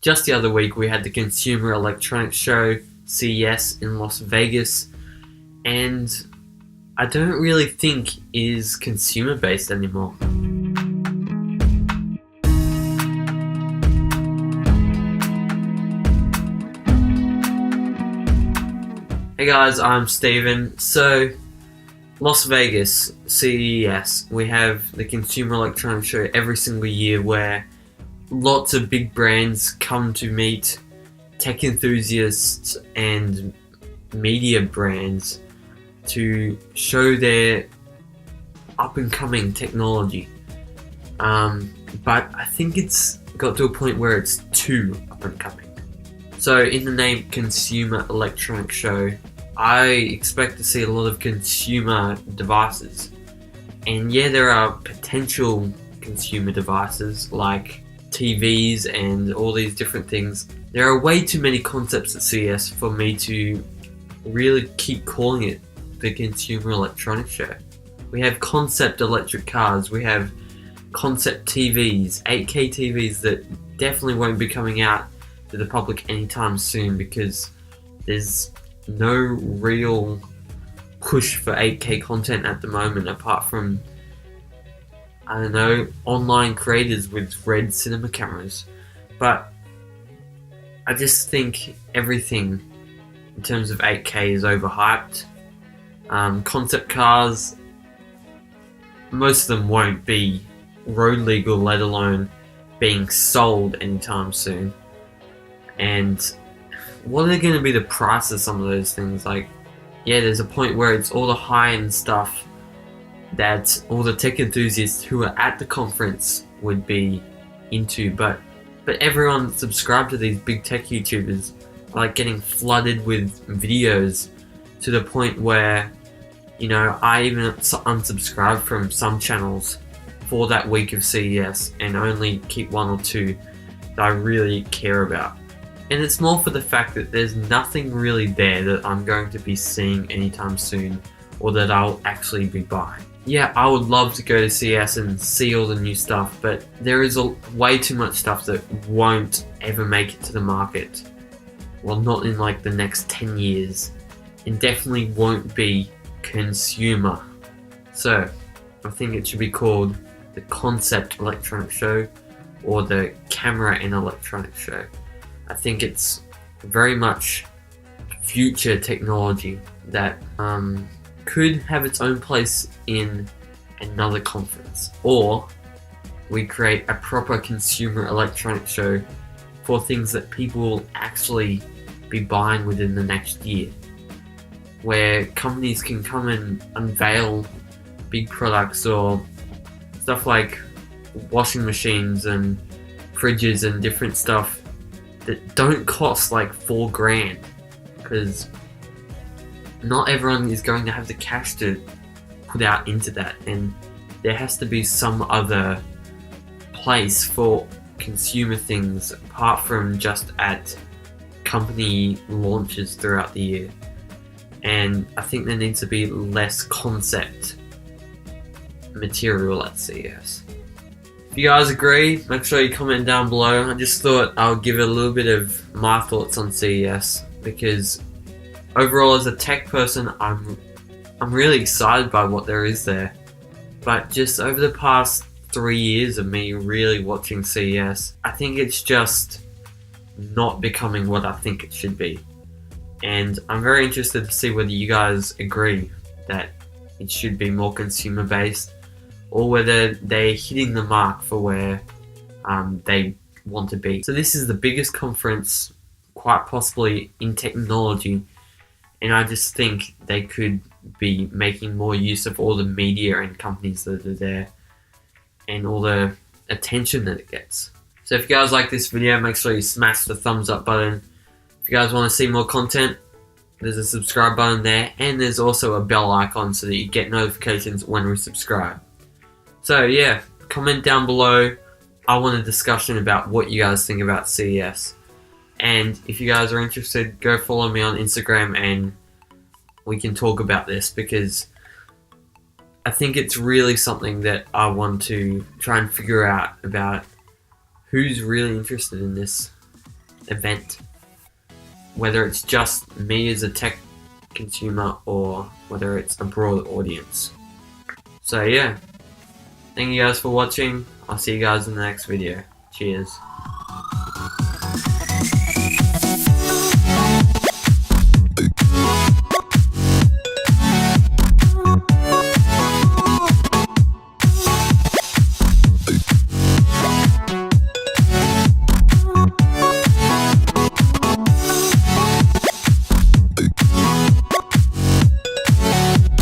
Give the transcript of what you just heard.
Just the other week we had the Consumer Electronics Show, CES, in Las Vegas, and I don't really think it is consumer based anymore. Hey guys, I'm Steven. So, Las Vegas, CES, we have the Consumer Electronics Show every single year where lots of big brands come to meet tech enthusiasts and media brands to show their up-and-coming technology. But I think it's got to a point where it's too up-and-coming. So in the name Consumer Electronics Show, I expect to see a lot of consumer devices. And yeah, there are potential consumer devices like TVs and all these different things. There are way too many concepts at CES for me to really keep calling it the Consumer Electronics Show. We have concept electric cars, we have concept TVs, 8K TVs that definitely won't be coming out to the public anytime soon because there's no real push for 8K content at the moment apart from, I don't know, online creators with red cinema cameras. But I just think everything in terms of 8K is overhyped. Concept cars, most of them won't be road legal, let alone being sold anytime soon. And what are going to be the price of some of those things? Like, yeah, there's a point where it's all the high-end stuff that all the tech enthusiasts who are at the conference would be into, but everyone subscribed to these big tech YouTubers are like getting flooded with videos to the point where, you know, I even unsubscribed from some channels for that week of CES and only keep one or two that I really care about. And it's more for the fact that there's nothing really there that I'm going to be seeing anytime soon or that I'll actually be buying. Yeah, I would love to go to CES and see all the new stuff, but there is way too much stuff that won't ever make it to the market. Well, not in like the next 10 years. And definitely won't be consumer. So, I think it should be called the Concept Electronics Show or the Camera and Electronics Show. I think it's very much future technology that could have its own place in another conference, or we create a proper consumer electronics show for things that people will actually be buying within the next year, where companies can come and unveil big products or stuff like washing machines and fridges and different stuff that don't cost like $4,000, because not everyone is going to have the cash to put out into that, and there has to be some other place for consumer things apart from just at company launches throughout the year. And I think there needs to be less concept material at CES. If you guys agree, make sure you comment down below. I just thought I'll give a little bit of my thoughts on CES because overall, as a tech person, I'm really excited by what there is there. But just over the past 3 years of me really watching CES, I think it's just not becoming what I think it should be. And I'm very interested to see whether you guys agree that it should be more consumer based, or whether they're hitting the mark for where they want to be. So this is the biggest conference, quite possibly, in technology. And I just think they could be making more use of all the media and companies that are there and all the attention that it gets. So if you guys like this video, make sure you smash the thumbs up button. If you guys want to see more content, there's a subscribe button there, and there's also a bell icon so that you get notifications when we subscribe. So yeah, comment down below. I want a discussion about what you guys think about CES. And if you guys are interested, go follow me on Instagram and we can talk about this, because I think it's really something that I want to try and figure out about who's really interested in this event, whether it's just me as a tech consumer or whether it's a broad audience. So yeah, thank you guys for watching. I'll see you guys in the next video. Cheers.